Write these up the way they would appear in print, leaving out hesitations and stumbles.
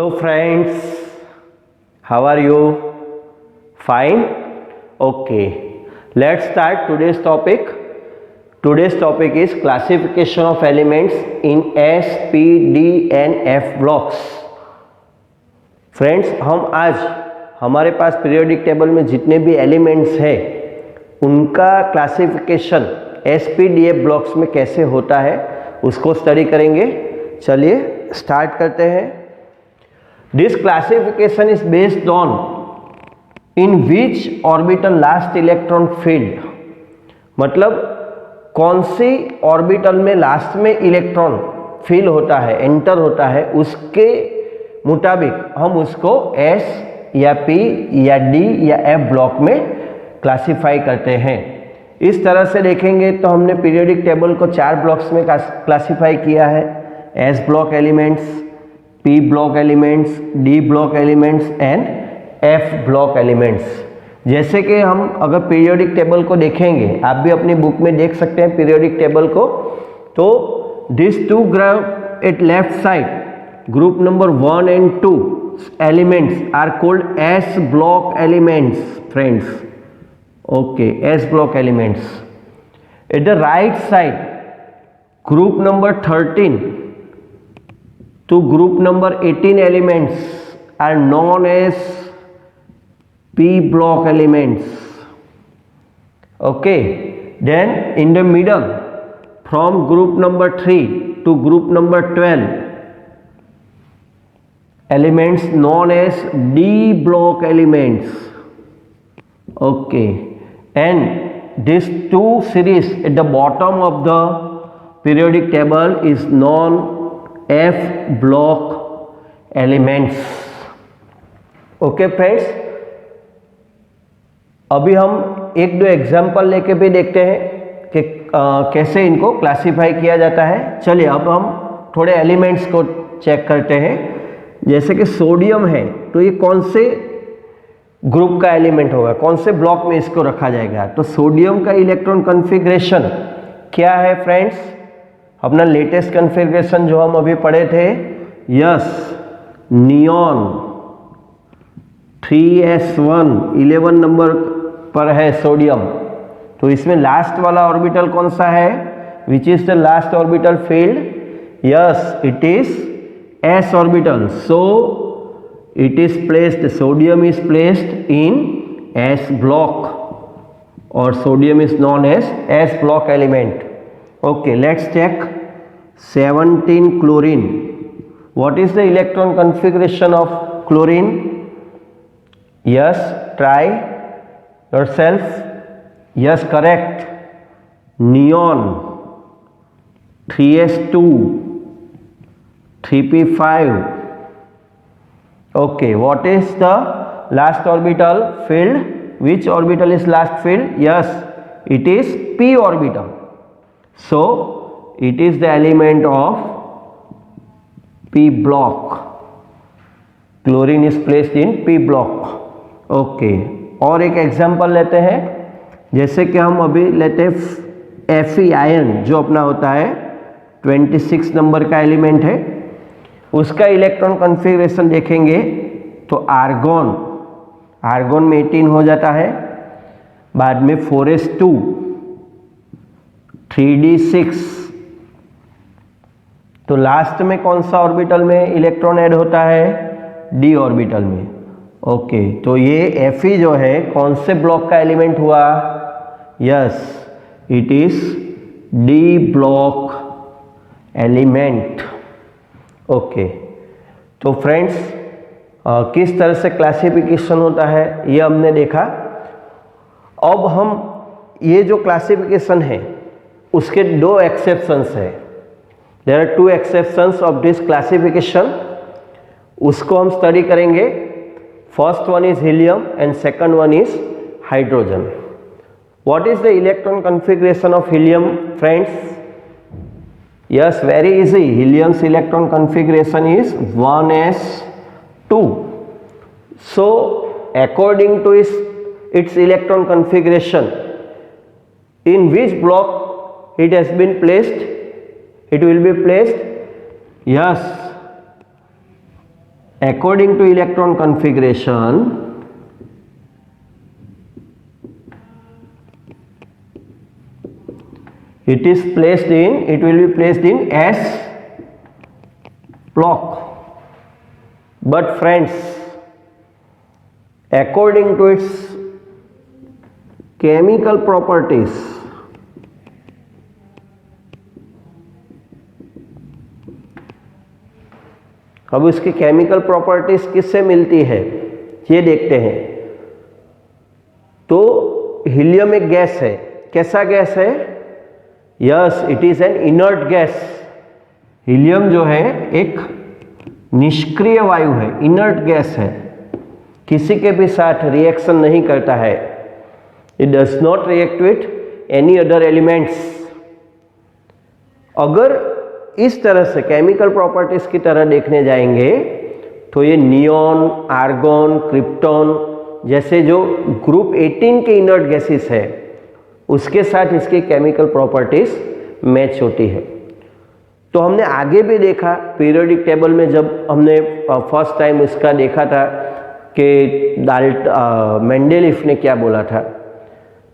Hello friends, how are you? Fine? Okay. Let's start today's topic. Today's topic is classification of elements in S, P, D and F blocks. Friends, हम आज हमारे पास periodic table में जितने भी elements हैं उनका classification S P D F blocks में कैसे होता है उसको स्टडी करेंगे। चलिए स्टार्ट करते हैं। This classification is based on in which orbital last electron filled, मतलब कौन सी ऑर्बिटल में लास्ट में इलेक्ट्रॉन फील होता है, एंटर होता है, उसके मुताबिक हम उसको एस या पी या डी या एफ ब्लॉक में क्लासिफाई करते हैं। इस तरह से देखेंगे तो हमने पीरियोडिक टेबल को 4 ब्लॉक्स में क्लासिफाई किया है। S block elements, P block elements, D block elements and F block elements. जैसे कि हम अगर पीरियोडिक टेबल को देखेंगे, आप भी अपनी बुक में देख सकते हैं पीरियोडिक टेबल को, तो this two group eight left side, group number 1 and 2 elements are called S block elements, friends. Okay, S block elements. At the right side, group number 13 to group number 18 elements are known as P block elements. Okay, then in the middle, from group number 3 to group number 12, elements known as D block elements. Okay, and these two series at the bottom of the periodic table is known F block elements. Okay friends, अभी हम एक दो example लेके भी देखते हैं कि कैसे इनको क्लासिफाई किया जाता है। चलिए अब हम थोड़े एलिमेंट्स को चेक करते हैं। जैसे कि सोडियम है तो ये कौन से ग्रुप का एलिमेंट होगा, कौन से ब्लॉक में इसको रखा जाएगा। तो सोडियम का इलेक्ट्रॉन कॉन्फ़िगरेशन क्या है फ्रेंड्स, अपना लेटेस्ट कॉन्फ़िगरेशन जो हम अभी पढ़े थे, यस, नियॉन 3s1 11 नंबर पर है सोडियम। तो इसमें लास्ट वाला ऑर्बिटल कौन सा है, which is the last orbital field, yes it is S orbital. So it is placed, sodium is placed in S block, or sodium is known as S block element. Okay, let's check 17 chlorine. What is the electron configuration of chlorine? Yes, try yourself. Yes, correct. Neon 3s2 3p5. Okay, what is the last orbital filled? Which orbital is last filled? Yes, it is p orbital. So it is the element of p block. Chlorine is placed in p block. Okay, और एक example लेते हैं। जैसे कि हम अभी लेते हैं Fe आयन, जो अपना होता है 26 नंबर का एलिमेंट है, उसका इलेक्ट्रॉन कॉन्फ़िगरेशन देखेंगे तो आर्गोन में 18 हो जाता है, बाद में 4s2 3d6, तो लास्ट में कौन सा ऑर्बिटल में इलेक्ट्रॉन ऐड होता है, डी ऑर्बिटल में। ओके, तो ये Fe जो है कौन से ब्लॉक का एलिमेंट हुआ, yes it is D block element. Okay, तो फ्रेंड्स किस तरह से क्लासिफिकेशन होता है ये हमने देखा। अब हम ये जो क्लासिफिकेशन है उसके 2 एक्सेप्शंस है। There are 2 exceptions of this classification, उसको हम स्टडी करेंगे। First one is helium and second one is hydrogen. What is the electron configuration of helium friends? Yes, very easy. Helium's electron configuration is 1s2. So according to its electron configuration, in which block it has been placed, it will be placed, yes, according to electron configuration, it will be placed in S block. But friends, according to its chemical properties, अब इसकी chemical properties किससे मिलती है ये देखते हैं। तो helium एक गैस है, कैसा गैस है? Yes, it is an inert gas. Helium जो है एक निष्क्रिय वायु है, इनर्ट गैस है, किसी के भी साथ रिएक्शन नहीं करता है। It does not react with any other elements. अगर इस तरह से केमिकल प्रॉपर्टीज की तरह देखने जाएंगे तो ये नियॉन, आर्गॉन, क्रिप्टॉन जैसे जो ग्रुप 18 के इनर्ट गैसेस है उसके साथ इसकी केमिकल प्रॉपर्टीज मैच होती है। तो हमने आगे भी देखा पीरियोडिक टेबल में, जब हमने फर्स्ट टाइम इसका देखा था कि मेंडेलीफ ने क्या बोला था।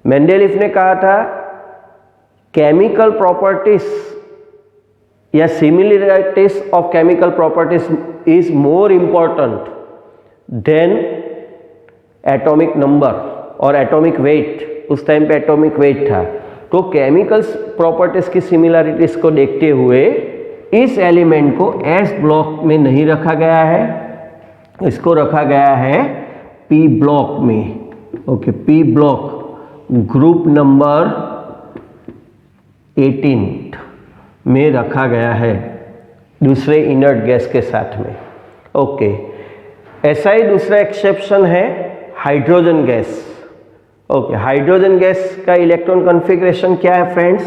मेंडेलीफ ने कहा था केमिकल प्रॉपर्टीज या similarities of chemical properties is more important than atomic number और एटॉमिक वेट। उस टाइम पे एटॉमिक वेट था। तो केमिकल्स प्रॉपर्टीज की सिमिलरिटीज को देखते हुए इस एलिमेंट को एस ब्लॉक में नहीं रखा गया है, इसको रखा गया है पी ब्लॉक में। Okay, P block group number 18 में रखा गया है दूसरे इनर्ट गैस के साथ में। ओके, ऐसा ही दूसरा एक्सेप्शन है hydrogen gas. Okay, hydrogen gas का इलेक्ट्रॉन कॉन्फ़िगरेशन क्या है friends?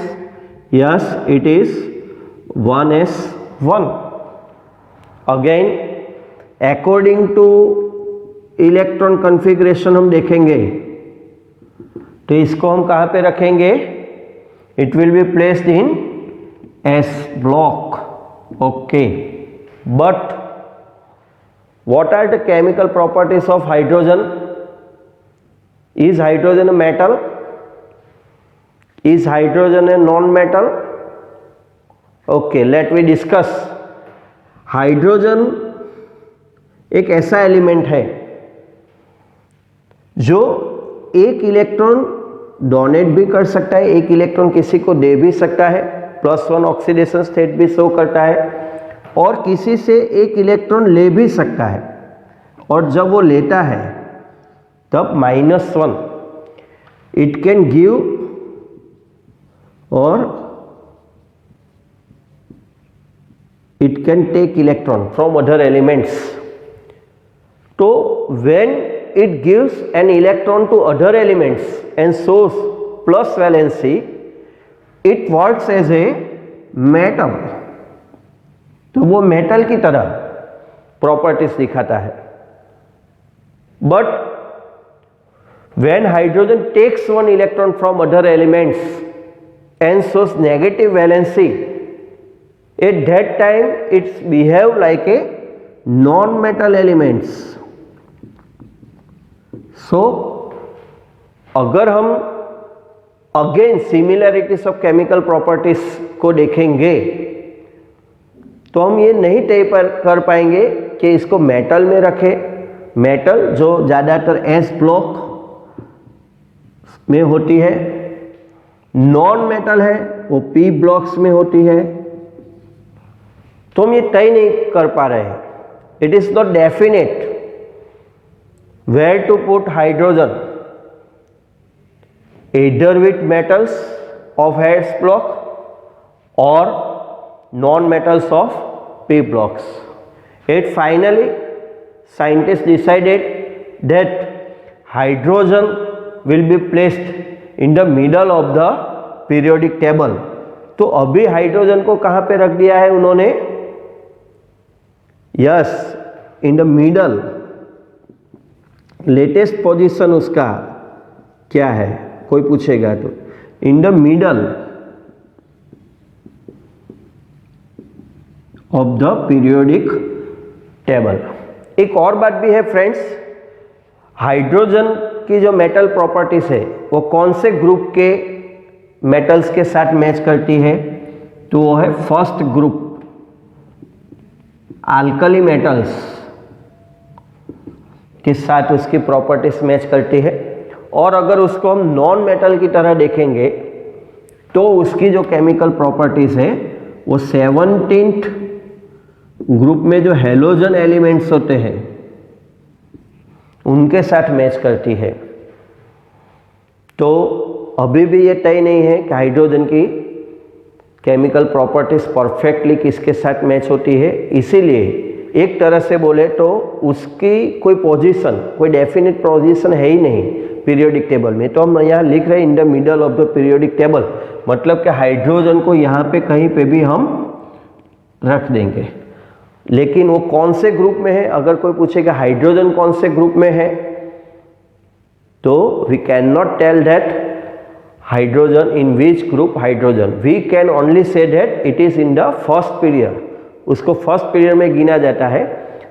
Yes, it is 1s1। Again according two electron configuration हम देखेंगे तो इसको हम कहाँ पे रखेंगे? It will be placed in S block. Okay, but what are the chemical properties of hydrogen? Is hydrogen a metal? Is hydrogen a non-metal? Okay, let me discuss. Hydrogen एक ऐसा एलिमेंट है जो एक इलेक्ट्रॉन डोनेट भी कर सकता है, एक इलेक्ट्रॉन किसी को दे भी सकता है, +1 ऑक्सीडेशन स्टेट भी शो करता है, और किसी से एक इलेक्ट्रॉन ले भी सकता है। और जब वो लेता है तब -1 it can give or it can take electron from other elements. तो when it gives an electron to other elements and shows plus valency, it works as a metal. तो वो मेटल की तरह प्रॉपर्टीज दिखाता है। But when hydrogen takes one electron from other elements and shows negative valency, at that time it's behave like a non metal elements. So अगर हम again similarities of chemical properties को देखेंगे तो हम ये नहीं तय कर पाएंगे कि इसको मेटल में रखें। मेटल जो ज़्यादातर एस ब्लॉक में होती है, नॉन मेटल है वो पी ब्लॉक्स में होती है। तो हम ये तय नहीं कर पा रहे हैं। It is not definite where to put hydrogen, either with metals of S block or non-metals of P blocks. Yet finally scientists decided that hydrogen will be placed in the middle of the periodic table. तो अभी hydrogen को कहाँ पे रख दिया है उन्होंने? Yes, in the middle. Latest position उसका क्या है कोई पूछेगा तो, in the middle of the periodic table. एक और बात भी है फ्रेंड्स, हाइड्रोजन की जो मेटल प्रॉपर्टीज है वो कौन से ग्रुप के मेटल्स के साथ मैच करती है, तो वो है फर्स्ट ग्रुप अल्कली मेटल्स के साथ उसकी प्रॉपर्टीज मैच करती है। और अगर उसको हम नॉन मेटल की तरह देखेंगे तो उसकी जो केमिकल प्रॉपर्टीज है वो 17th ग्रुप में जो हेलोजन एलिमेंट्स होते हैं उनके साथ मैच करती है। तो अभी भी ये तय नहीं है कि हाइड्रोजन की केमिकल प्रॉपर्टीज परफेक्टली किसके साथ मैच होती है, इसीलिए एक तरह से बोले तो उसकी कोई पोजीशन, कोई डेफिनेट पोजीशन है ही नहीं पीरियोडिक टेबल में। तो हम यहाँ लिख रहे हैं in the middle of the periodic table, मतलब कि हाइड्रोजन को यहाँ पे कहीं पे भी हम रख देंगे। लेकिन वो कौन से ग्रुप में है, अगर कोई पूछेगा हाइड्रोजन कौन से ग्रुप में है, तो we can not tell that hydrogen in which group hydrogen, we can only say that it is in the first period, उसको फर्स्ट पीरियड में गिना जाता है,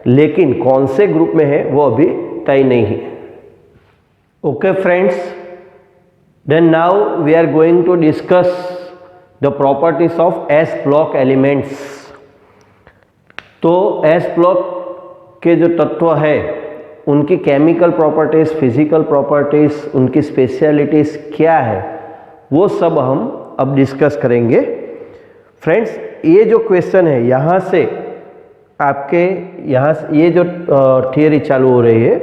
लेकिन कौन से ग्रुप में है वो अभी तय नहीं है। Okay friends, then now we are going to discuss the properties of S block elements. तो एस ब्लॉक के जो तत्व है उनकी केमिकल प्रॉपर्टीज, फिजिकल प्रॉपर्टीज, उनकी स्पेशलिटीज क्या है, वो सब हम अब डिस्कस करेंगे। फ्रेंड्स, ये जो क्वेश्चन है यहाँ से आपके यहाँ ये जो थियरी चालू हो रही है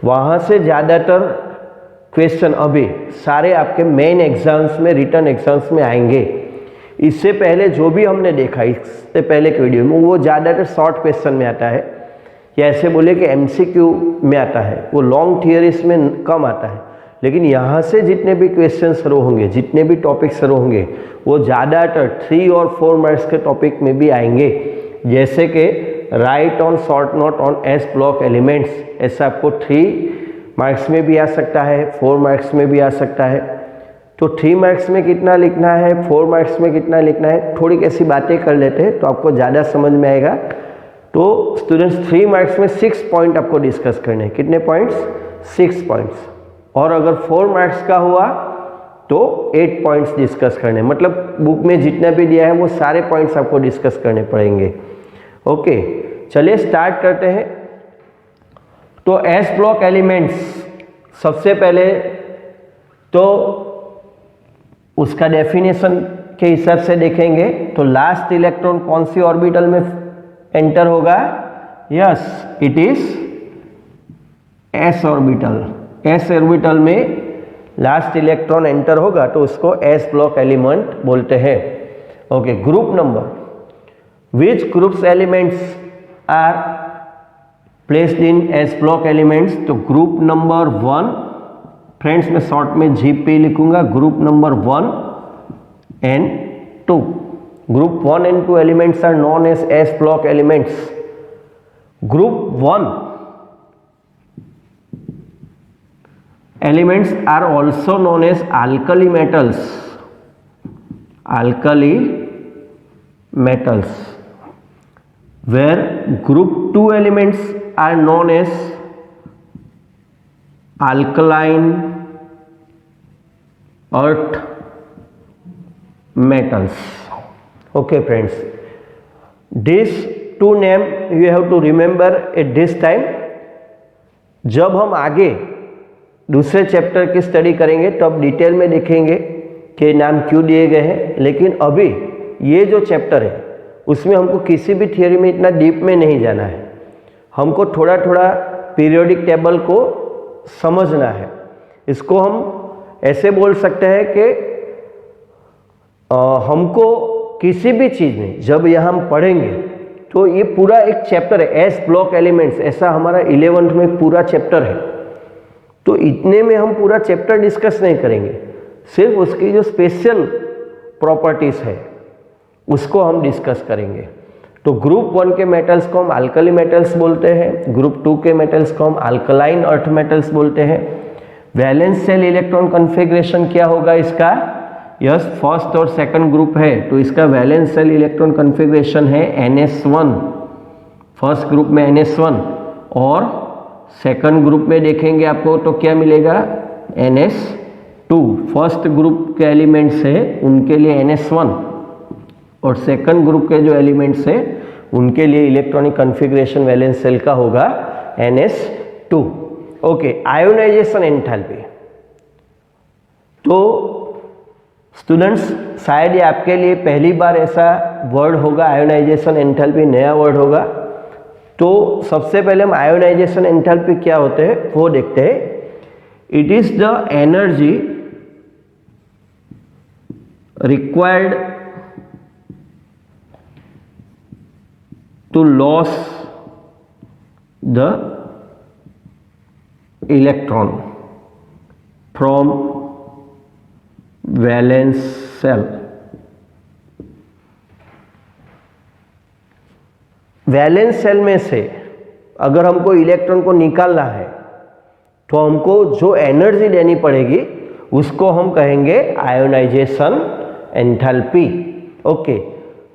वहाँ से ज़्यादातर क्वेश्चन अभी सारे आपके मेन एग्जाम्स में, रिटन एग्जाम्स में आएंगे। इससे पहले जो भी हमने देखा इससे पहले के वीडियो में वो ज़्यादातर शॉर्ट क्वेश्चन में आता है, या ऐसे बोले कि एमसीक्यू में आता है, वो लॉन्ग थियरीज में कम आता है। लेकिन यहाँ से जितने भी क्वेश्चन शुरू होंगे, जितने भी टॉपिक शुरू होंगे, वो ज़्यादातर 3 और 4 मार्क्स के टॉपिक में भी आएंगे, जैसे कि right on short note on S block elements. ऐसा आपको 3 मार्क्स में भी आ सकता है, 4 मार्क्स में भी आ सकता है। तो 3 मार्क्स में कितना लिखना है, 4 मार्क्स में कितना लिखना है, थोड़ी कैसी बातें कर लेते हैं तो आपको ज़्यादा समझ में आएगा। तो स्टूडेंट्स 3 मार्क्स में 6 पॉइंट आपको डिस्कस करने हैं। कितने पॉइंट्स? 6 पॉइंट्स। और अगर 4 मार्क्स का हुआ तो 8 पॉइंट्स डिस्कस करने, मतलब बुक में जितना भी दिया है वो सारे पॉइंट्स आपको डिस्कस करने पड़ेंगे। ओके, चलिए स्टार्ट करते हैं। तो एस ब्लॉक एलिमेंट्स, सबसे पहले तो उसका डेफिनेशन के हिसाब से देखेंगे तो लास्ट इलेक्ट्रॉन कौन सी ऑर्बिटल में एंटर होगा? Yes, it is S orbital. S orbital में लास्ट इलेक्ट्रॉन एंटर होगा तो उसको एस ब्लॉक एलिमेंट बोलते हैं। Okay, group number, which groups elements are placed in S block elements? तो ग्रुप नंबर 1, फ्रेंड्स मैं शॉर्ट में GP लिखूंगा, group number 1 and 2। Group 1 and 2 elements are known as S block elements. Group 1 elements are also known as alkali metals, alkali metals, where group 2 elements are known as alkaline earth metals. Okay friends, these two name you have to remember at this time। जब हम आगे दूसरे chapter की study करेंगे तो अब detail में देखेंगे कि नाम क्यों दिए गए हैं, लेकिन अभी ये जो चैप्टर है उसमें हमको किसी भी थियोरी में इतना डीप में नहीं जाना है, हमको थोड़ा थोड़ा पीरियोडिक टेबल को समझना है। इसको हम ऐसे बोल सकते हैं कि हमको किसी भी चीज़ में जब यह हम पढ़ेंगे तो ये पूरा एक चैप्टर है, एस ब्लॉक एलिमेंट्स, ऐसा हमारा 11th में एक पूरा चैप्टर है। तो इतने में हम पूरा चैप्टर डिस्कस नहीं करेंगे, सिर्फ उसकी जो स्पेशल प्रॉपर्टीज है उसको हम डिस्कस करेंगे। तो ग्रुप 1 के मेटल्स को हम अल्कली मेटल्स बोलते हैं, ग्रुप 2 के मेटल्स को हम अल्कलाइन अर्थ मेटल्स बोलते हैं। वैलेंस शेल इलेक्ट्रॉन कन्फिग्रेशन क्या होगा इसका? यस, फर्स्ट और सेकंड ग्रुप है तो इसका वैलेंस शेल इलेक्ट्रॉन कन्फिग्रेशन है NS1, फर्स्ट ग्रुप में NS1 और सेकंड ग्रुप में देखेंगे आपको तो क्या मिलेगा, NS2। फर्स्ट ग्रुप के एलिमेंट्स है उनके लिए NS1 और सेकंड ग्रुप के जो एलिमेंट्स है उनके लिए इलेक्ट्रॉनिक कॉन्फ़िगरेशन वैलेंस शेल का होगा NS2। Okay, ionisation enthalpy. तो स्टूडेंट्स शायद ये आपके लिए पहली बार ऐसा वर्ड होगा, आयोनाइजेशन एंथैल्पी नया वर्ड होगा। तो सबसे पहले हम आयोनाइजेशन एंथैल्पी क्या होते हैं वो देखते हैं। It is the energy required to loss the electron from valence shell. Valence shell में से अगर हमको इलेक्ट्रॉन को निकालना है तो हमको जो एनर्जी देनी पड़ेगी उसको हम कहेंगे आयोनाइजेशन एंथैल्पी। ओके,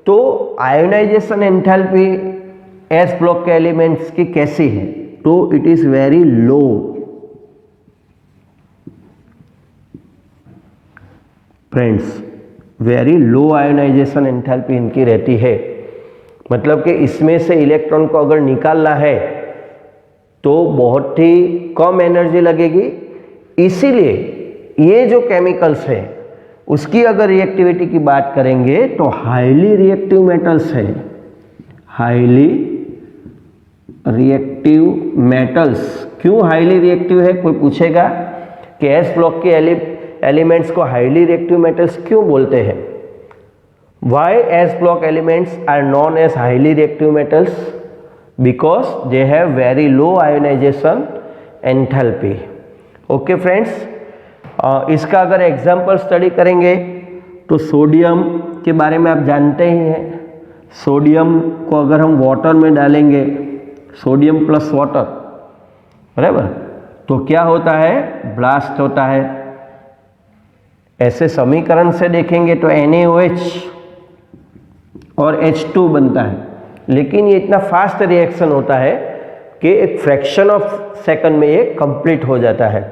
तो आयोनाइजेशन एंथैल्पी एस ब्लॉक के एलिमेंट्स की कैसी है, तो it is very low. Friends, very low ionization enthalpy इनकी रहती है। मतलब कि इसमें से इलेक्ट्रॉन को अगर निकालना है तो बहुत ही कम एनर्जी लगेगी। इसीलिए ये जो केमिकल्स हैं उसकी अगर रिएक्टिविटी की बात करेंगे तो हाईली रिएक्टिव मेटल्स है। हाईली रिएक्टिव मेटल्स क्यों हाईली रिएक्टिव है, कोई पूछेगा कि एस ब्लॉक के एलिमेंट्स को हाईली रिएक्टिव मेटल्स क्यों बोलते हैं। Why S block elements are known as highly reactive metals? Because they have very low ionization enthalpy. Okay friends, इसका अगर एग्जाम्पल स्टडी करेंगे तो सोडियम के बारे में आप जानते ही हैं। सोडियम को अगर हम वाटर में डालेंगे, सोडियम प्लस वाटर, बराबर, तो क्या होता है, ब्लास्ट होता है। ऐसे समीकरण से देखेंगे तो NaOH और H2 बनता है, लेकिन ये इतना फास्ट रिएक्शन होता है कि एक फ्रैक्शन ऑफ सेकंड में ये कंप्लीट हो जाता है।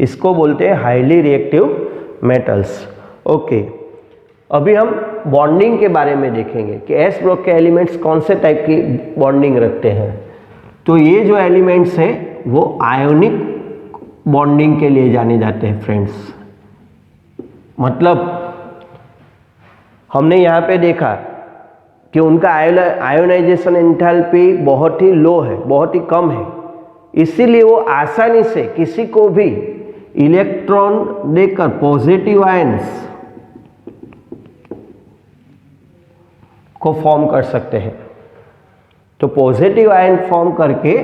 इसको बोलते हैं हाईली रिएक्टिव मेटल्स। ओके, अभी हम बॉन्डिंग के बारे में देखेंगे कि एस ब्लॉक के एलिमेंट्स कौन से टाइप की बॉन्डिंग रखते हैं। तो ये जो एलिमेंट्स हैं वो आयोनिक बॉन्डिंग के लिए जाने जाते हैं फ्रेंड्स। मतलब हमने यहाँ पे देखा कि उनका आयोनाइजेशन एंथैल्पी बहुत ही लो है, बहुत ही कम है, इसीलिए वो आसानी से किसी को भी इलेक्ट्रॉन देकर पॉजिटिव आयंस को फॉर्म कर सकते हैं। तो पॉजिटिव आयन फॉर्म करके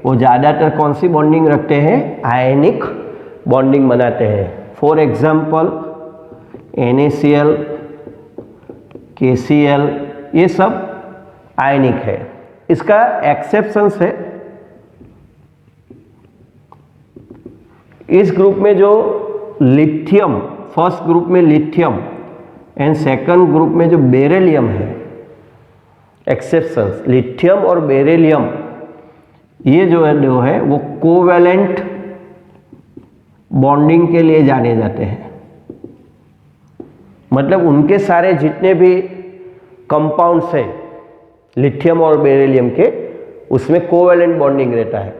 वो ज़्यादातर कौन सी बॉन्डिंग रखते हैं, आयनिक बॉन्डिंग बनाते हैं। फॉर एग्जाम्पल NaCl, KCl, ये सब आयनिक है। इसका एक्सेप्शंस है, इस ग्रुप में जो लिथियम, फर्स्ट ग्रुप में लिथियम एंड सेकंड ग्रुप में जो बेरिलियम है, एक्सेप्शंस, लिथियम और बेरिलियम ये जो है वो कोवैलेंट बॉन्डिंग के लिए जाने जाते हैं। मतलब उनके सारे जितने भी कंपाउंड्स है लिथियम और बेरिलियम के, उसमें कोवैलेंट बॉन्डिंग रहता है।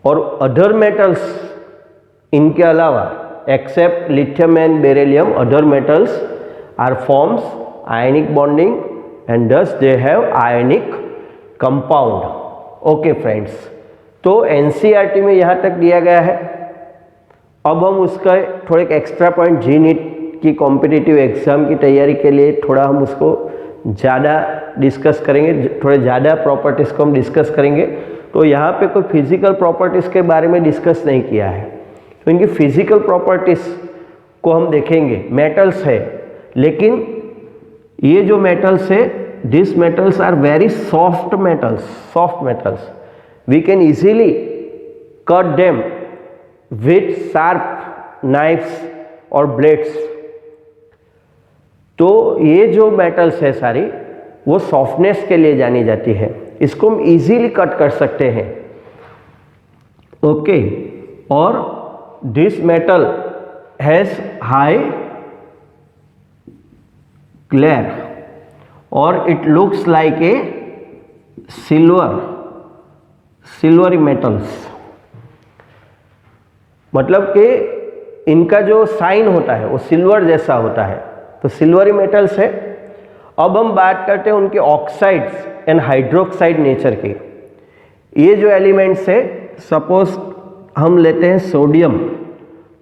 और अदर मेटल्स इनके अलावा except lithium and beryllium, other metals are forms ionic bonding and thus they have ionic compound. Okay friends, तो NCERT में यहाँ तक दिया गया है। अब हम उसका थोड़े एक्स्ट्रा पॉइंट GNET की कॉम्पिटिटिव एग्जाम की तैयारी के लिए थोड़ा हम उसको ज़्यादा डिस्कस करेंगे, थोड़े ज़्यादा प्रॉपर्टीज़ को हम डिस्कस करेंगे। तो यहाँ पे कोई फिजिकल प्रॉपर्टीज़ के बारे में डिस्कस नहीं किया है, तो इनकी फिजिकल प्रॉपर्टीज़ को हम देखेंगे। मेटल्स है, लेकिन ये जो मेटल्स है, this metals are very soft metals, we can easily cut them with sharp knifes और ब्लेड्स। तो ये जो मेटल्स है सारी वो सॉफ्टनेस के लिए जानी जाती है, इसको हम इजीली कट कर सकते हैं। ओके, और this metal has high glare और it looks like a silvery metals. मतलब कि इनका जो साइन होता है वो सिल्वर जैसा होता है, तो सिल्वरी मेटल्स है। अब हम बात करते हैं उनके ऑक्साइड्स एंड हाइड्रोक्साइड नेचर की। ये जो एलिमेंट्स है, सपोज हम लेते हैं सोडियम,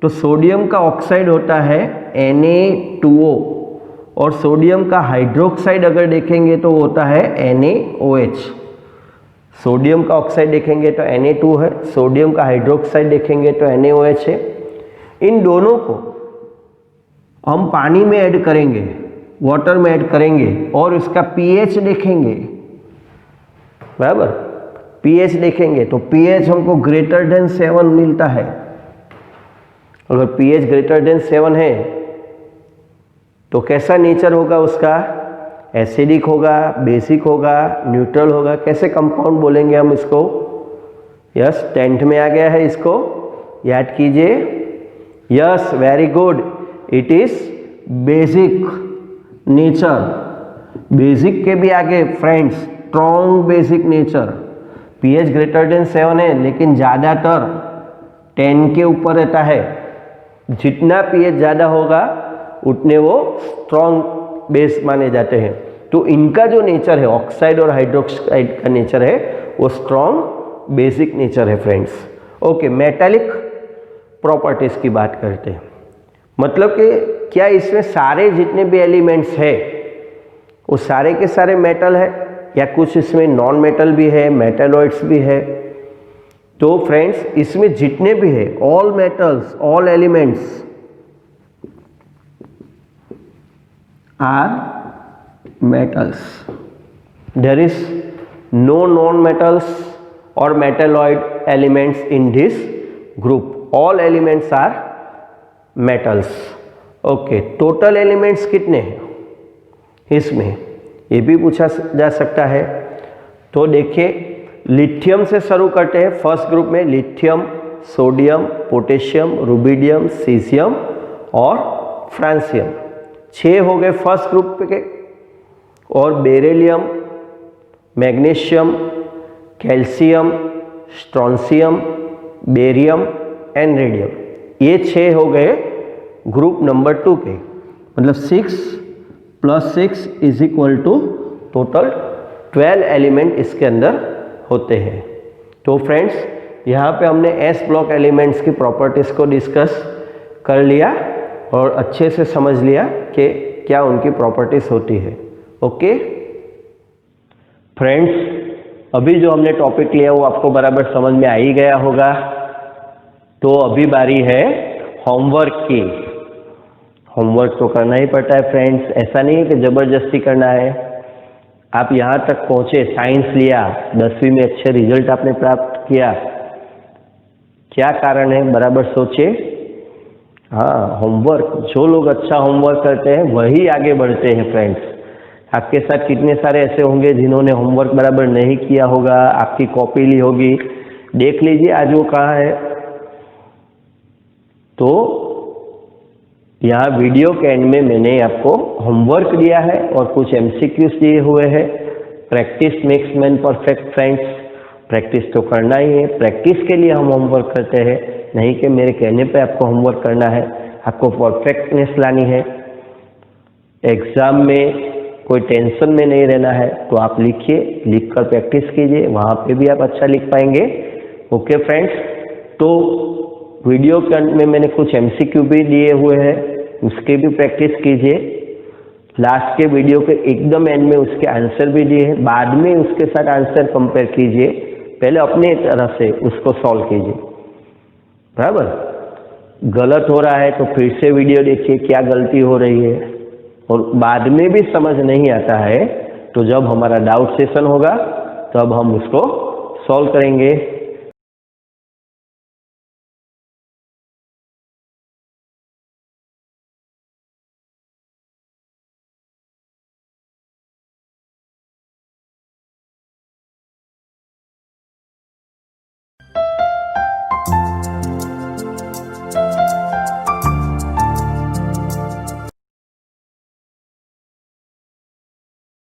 तो सोडियम का ऑक्साइड होता है Na2O और सोडियम का हाइड्रोक्साइड अगर देखेंगे तो होता है NaOH। सोडियम का ऑक्साइड देखेंगे तो Na2 है, सोडियम का हाइड्रोक्साइड देखेंगे तो NaOH है। इन दोनों को हम पानी में ऐड करेंगे, वाटर में ऐड करेंगे और इसका pH देखेंगे, बराबर। pH देखेंगे तो pH हमको ग्रेटर देन 7 मिलता है। अगर pH ग्रेटर देन 7 है तो कैसा नेचर होगा उसका? एसिडिक होगा, बेसिक होगा, न्यूट्रल होगा। कैसे कंपाउंड बोलेंगे हम इसको? यस, 10th में आ गया है, इसको याद कीजिए। Yes, very good, it is basic nature. Basic के भी आगे friends, strong basic nature. pH greater than 7 है, लेकिन ज़्यादातर 10 के ऊपर रहता है। जितना pH ज़्यादा होगा उतने वो स्ट्रॉन्ग बेस माने जाते हैं। तो इनका जो नेचर है, ऑक्साइड और हाइड्रोक्साइड का नेचर है, वो स्ट्रॉन्ग बेसिक नेचर है फ्रेंड्स। ओके, मेटालिक प्रॉपर्टीज की बात करते हैं। मतलब कि क्या इसमें सारे जितने भी एलिमेंट्स है वो सारे के सारे मेटल है, या कुछ इसमें नॉन मेटल भी है, मेटलॉइड्स भी है? तो फ्रेंड्स, इसमें जितने भी है, all metals, all elements are metals. There is no non-metals or metalloid elements in this group. All elements are metals. Okay, total elements कितने हैं इसमें, ये भी पूछा जा सकता है। तो देखिए, लिथियम से शुरू करते हैं। फर्स्ट ग्रुप में lithium, sodium, potassium, rubidium, caesium और फ्रांसियम। 6 हो गए फर्स्ट ग्रुप के। और beryllium, magnesium, calcium, strontium, barium and radium, ये 6 हो गए ग्रुप नंबर 2 के। मतलब 6 + 6 = टोटल 12 एलिमेंट इसके अंदर होते हैं। तो फ्रेंड्स, यहाँ पे हमने एस ब्लॉक एलिमेंट्स की प्रॉपर्टीज को डिस्कस कर लिया और अच्छे से समझ लिया कि क्या उनकी प्रॉपर्टीज होती है। ओके फ्रेंड्स, अभी जो हमने टॉपिक लिया वो आपको बराबर समझ में आ ही गया होगा। तो अभी बारी है होमवर्क की। होमवर्क तो करना ही पड़ता है फ्रेंड्स, ऐसा नहीं है कि ज़बरदस्ती करना है। आप यहाँ तक पहुँचे, साइंस लिया, 10वीं में अच्छे रिजल्ट आपने प्राप्त किया, क्या कारण है? बराबर सोचे। हाँ, होमवर्क, जो लोग अच्छा होमवर्क करते हैं वही आगे बढ़ते हैं फ्रेंड्स। आपके साथ कितने सारे ऐसे होंगे जिन्होंने होमवर्क बराबर नहीं किया होगा, आपकी कॉपी ली होगी, देख लीजिए आज वो कहाँ है। तो यहाँ वीडियो के एंड में मैंने आपको होमवर्क दिया है और कुछ MCQs दिए हुए हैं। Practice makes man perfect friends, practice तो करना ही है। प्रैक्टिस के लिए हम होमवर्क करते हैं, नहीं कि मेरे कहने पे आपको होमवर्क करना है। आपको परफेक्टनेस लानी है। एग्जाम में कोई टेंशन में नहीं रहना है, तो आप लिखिए, लिखकर प्रैक्टिस कीजिए, वहाँ पे भी आप अच्छा लिख पाएंगे। ओके फ्रेंड्स, तो वीडियो के अंत में मैंने कुछ MCQ भी दिए हुए हैं, उसके भी प्रैक्टिस कीजिए। लास्ट के वीडियो के एकदम एंड में उसके आंसर भी दिए हैं, बाद में उसके साथ आंसर कंपेयर कीजिए, पहले अपने तरह से उसको सॉल्व कीजिए। बराबर, गलत हो रहा है तो फिर से वीडियो देखिए क्या गलती हो रही है। और बाद में भी समझ नहीं आता है तो जब हमारा डाउट सेशन होगा तब हम उसको सॉल्व करेंगे।